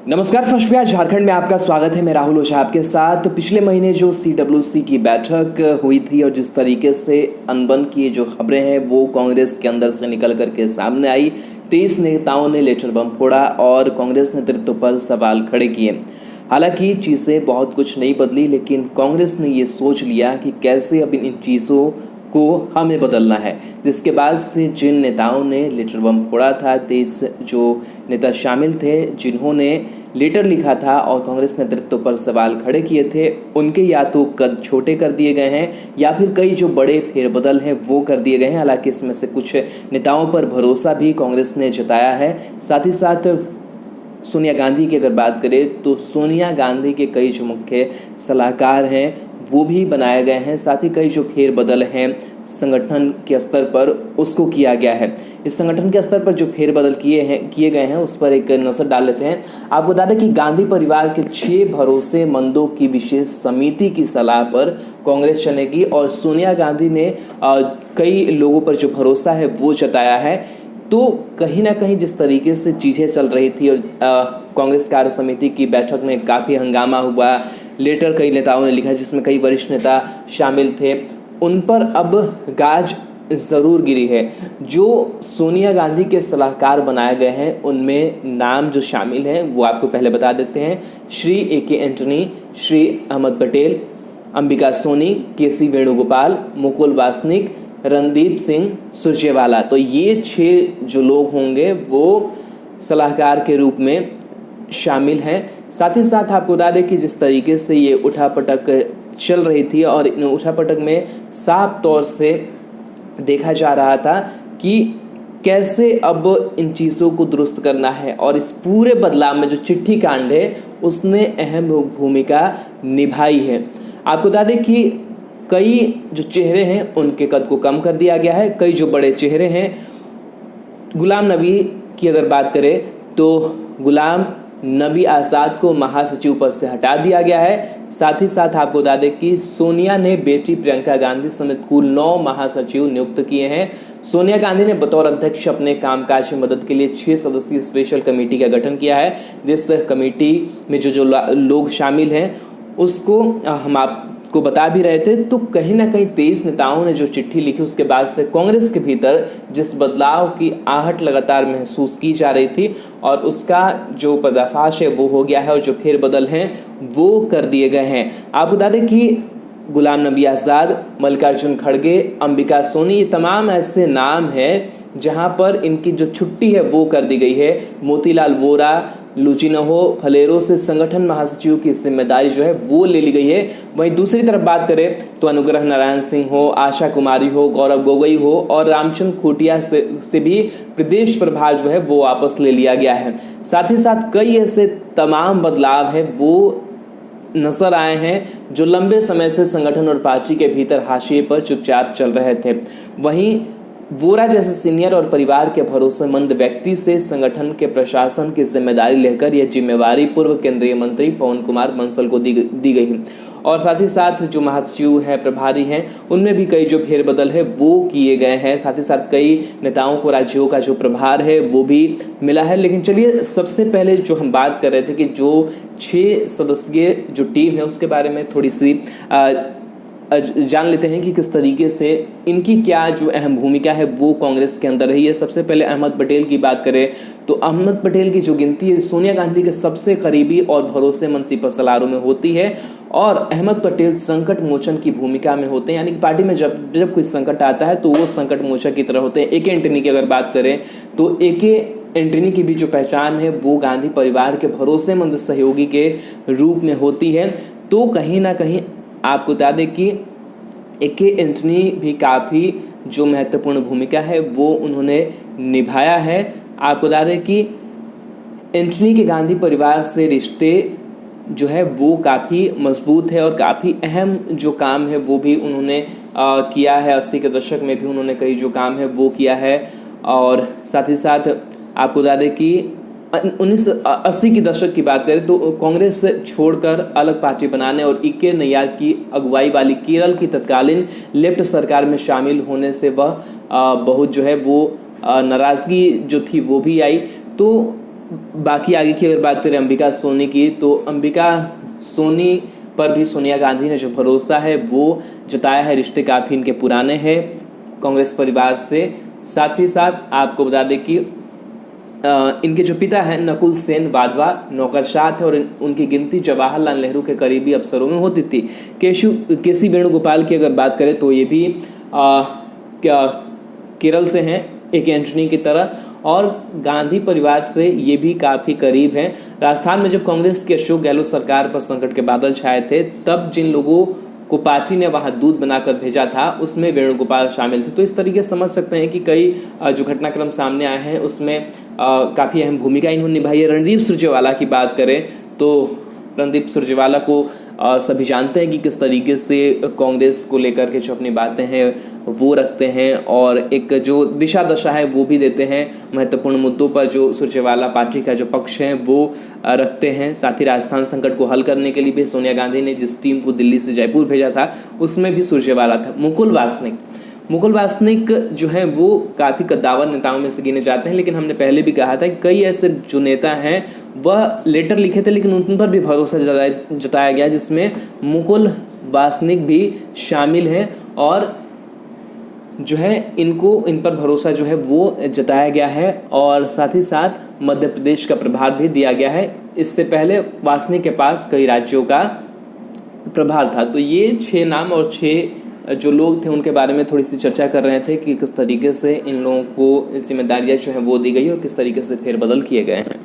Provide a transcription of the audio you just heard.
नमस्कार फर्स्ट झारखंड में आपका स्वागत है। मैं राहुल ओझा आपके साथ। पिछले महीने जो CWC की बैठक हुई थी और जिस तरीके से अनबन की जो खबरें हैं वो कांग्रेस के अंदर से निकल करके सामने आई। 23 नेताओं ने लेटर बम फोड़ा और कांग्रेस नेतृत्व पर सवाल खड़े किए। हालांकि चीज़ें बहुत कुछ नहीं बदली, लेकिन कांग्रेस ने ये सोच लिया कि कैसे अब इन चीज़ों को हमें बदलना है, जिसके बाद से जिन नेताओं ने लेटर बम फोड़ा था, 23 जो नेता शामिल थे जिन्होंने लेटर लिखा था और कांग्रेस नेतृत्व पर सवाल खड़े किए थे, उनके या तो कद छोटे कर दिए गए हैं या फिर कई जो बड़े फेरबदल हैं वो कर दिए गए हैं। हालांकि इसमें से कुछ नेताओं पर भरोसा भी कांग्रेस ने जताया है। साथ ही साथ सोनिया गांधी की अगर बात करें तो सोनिया गांधी के कई जो मुख्य सलाहकार हैं वो भी बनाए गए हैं। साथ ही कई जो फेरबदल हैं संगठन के स्तर पर उसको किया गया है। इस संगठन के स्तर पर जो फेरबदल किए गए हैं उस पर एक नज़र डाल लेते हैं। आपको बता दें कि गांधी परिवार के 6 भरोसेमंदों की विशेष समिति की सलाह पर कांग्रेस चलेगी और सोनिया गांधी ने कई लोगों पर जो भरोसा है वो जताया है। तो कहीं ना कहीं जिस तरीके से चीज़ें चल रही थी और कांग्रेस कार्य समिति की बैठक में काफ़ी हंगामा हुआ, लेटर कई नेताओं ने लिखा जिसमें कई वरिष्ठ नेता शामिल थे, उन पर अब गाज ज़रूर गिरी है। जो सोनिया गांधी के सलाहकार बनाए गए हैं उनमें नाम जो शामिल हैं वो आपको पहले बता देते हैं। Shri AK Antony, Shri Ahmed Patel, Ambika Soni, KC Venugopal, Mukul Wasnik, Randeep Singh Surjewala. तो ये 6 जो लोग होंगे वो सलाहकार के रूप में शामिल हैं। साथ ही साथ आपको बता दें कि जिस तरीके से ये उठापटक चल रही थी और इन उठापटक में साफ तौर से देखा जा रहा था कि कैसे अब इन चीज़ों को दुरुस्त करना है, और इस पूरे बदलाव में जो चिट्ठी कांड है उसने अहम भूमिका निभाई है। आपको बता दें कि कई जो चेहरे हैं उनके कद को कम कर दिया गया है। कई जो बड़े चेहरे हैं, गुलाम नबी की अगर बात करें तो गुलाम नबी आज़ाद को महासचिव पद से हटा दिया गया है। साथ ही साथ आपको बता दें कि सोनिया ने बेटी प्रियंका गांधी समेत कुल 9 महासचिव नियुक्त किए हैं। सोनिया गांधी ने बतौर अध्यक्ष अपने कामकाज में मदद के लिए 6 सदस्यीय स्पेशल कमेटी का गठन किया है। जिस कमेटी में जो लोग शामिल हैं उसको हम आपको बता भी रहे थे। तो कहीं ना कहीं 23 नेताओं ने जो चिट्ठी लिखी उसके बाद से कांग्रेस के भीतर जिस बदलाव की आहट लगातार महसूस की जा रही थी और उसका जो पर्दाफाश है वो हो गया है और जो फेरबदल हैं वो कर दिए गए हैं। आप बता दें कि गुलाम नबी आज़ाद, मल्लिकार्जुन खड़गे, अंबिका सोनी, ये तमाम ऐसे नाम हैं जहां पर इनकी जो छुट्टी है वो कर दी गई है। मोतीलाल वोरा, लुचिनहो, फलेरो से संगठन महासचिव की जिम्मेदारी जो है वो ले ली गई है। वहीं दूसरी तरफ बात करें तो अनुग्रह नारायण सिंह हो, आशा कुमारी हो, गौरव गोगोई हो और रामचंद्र खूटिया से भी प्रदेश प्रभार जो है वो वापस ले लिया गया है। साथ ही साथ कई ऐसे तमाम बदलाव हैं वो नजर आए हैं जो लंबे समय से संगठन और पार्टी के भीतर हाशिए पर चुपचाप चल रहे थे। वहीं वोरा जैसे सीनियर और परिवार के भरोसेमंद व्यक्ति से संगठन के प्रशासन की जिम्मेदारी लेकर यह जिम्मेवारी पूर्व केंद्रीय मंत्री पवन कुमार बंसल को दी गई। और साथ ही साथ जो महासचिव हैं, प्रभारी हैं, उनमें भी कई जो फेरबदल है वो किए गए हैं। साथ ही साथ कई नेताओं को राज्यों का जो प्रभार है वो भी मिला है। लेकिन चलिए सबसे पहले जो हम बात कर रहे थे कि जो 6 सदस्यीय जो टीम है उसके बारे में थोड़ी सी जान लेते हैं कि किस तरीके से इनकी क्या जो अहम भूमिका है वो कांग्रेस के अंदर रही है। सबसे पहले अहमद पटेल की बात करें तो अहमद पटेल की जो गिनती है सोनिया गांधी के सबसे करीबी और भरोसेमंद सिपहसालारों में होती है और अहमद पटेल संकट मोचन की भूमिका में होते हैं। यानी कि पार्टी में जब कोई संकट आता है तो वो संकट मोचन की तरह होते हैं। AK एंटनी की अगर बात करें तो AK एंटनी की भी जो पहचान है वो गांधी परिवार के भरोसेमंद सहयोगी के रूप में होती है। तो कहीं ना कहीं आपको बता दें कि AK एंटनी भी काफ़ी जो महत्वपूर्ण भूमिका है वो उन्होंने निभाया है। आपको बता दें कि एंटनी के गांधी परिवार से रिश्ते जो है वो काफ़ी मजबूत है और काफ़ी अहम जो काम है वो भी उन्होंने किया है। 80 के दशक में भी उन्होंने कई जो काम है वो किया है। और साथ ही साथ आपको बता दें कि 1980 के दशक की बात करें तो कांग्रेस से छोड़कर अलग पार्टी बनाने और EK नैयर की अगुवाई वाली केरल की तत्कालीन लेफ्ट सरकार में शामिल होने से वह बहुत जो है वो नाराज़गी जो थी वो भी आई। तो बाकी आगे की अगर बात करें अंबिका सोनी की, तो अंबिका सोनी पर भी सोनिया गांधी ने जो भरोसा है वो जताया है। रिश्ते काफ़ी इनके पुराने हैं कांग्रेस परिवार से। साथ ही साथ आपको बता दें कि इनके जो पिता हैं नकुल सेन वाधवा नौकरशाह थे और उनकी गिनती जवाहरलाल नेहरू के करीबी अफसरों में होती थी। केसी वेणुगोपाल की अगर बात करें तो ये भी केरल से हैं, एक एंटनी की तरह, और गांधी परिवार से ये भी काफ़ी करीब हैं। राजस्थान में जब कांग्रेस के अशोक गहलोत सरकार पर संकट के बादल छाए थे, तब जिन लोगों को पार्टी ने वहाँ दूत बनाकर भेजा था उसमें वेणुगोपाल शामिल थे। तो इस तरीके से समझ सकते हैं कि कई जो घटनाक्रम सामने आए हैं उसमें काफ़ी अहम भूमिका इन्होंने निभाई है। रणदीप सुरजेवाला की बात करें तो रणदीप सुरजेवाला को सभी जानते हैं कि किस तरीके से कांग्रेस को लेकर के जो अपनी बातें हैं वो रखते हैं और एक जो दिशा दशा है वो भी देते हैं। महत्वपूर्ण मुद्दों पर जो सुरजेवाला पार्टी का जो पक्ष है वो रखते हैं। साथ ही राजस्थान संकट को हल करने के लिए भी सोनिया गांधी ने जिस टीम को दिल्ली से जयपुर भेजा था उसमें भी सुरजेवाला था। मुकुल वासनिक जो हैं वो काफ़ी कद्दावर नेताओं में से गिने जाते हैं, लेकिन हमने पहले भी कहा था कि कई ऐसे जो नेता हैं वह लेटर लिखे थे लेकिन उन पर भी भरोसा जताया गया, जिसमें मुकुल वासनिक भी शामिल हैं और जो है इन पर भरोसा जो है वो जताया गया है और साथ ही साथ मध्य प्रदेश का प्रभार भी दिया गया है। इससे पहले वासनिक के पास कई राज्यों का प्रभार था। तो ये 6 नाम और 6 जो लोग थे उनके बारे में थोड़ी सी चर्चा कर रहे थे कि किस तरीके से इन लोगों को जिम्मेदारियां जो है वो दी गई और किस तरीके से फेरबदल किए गए हैं।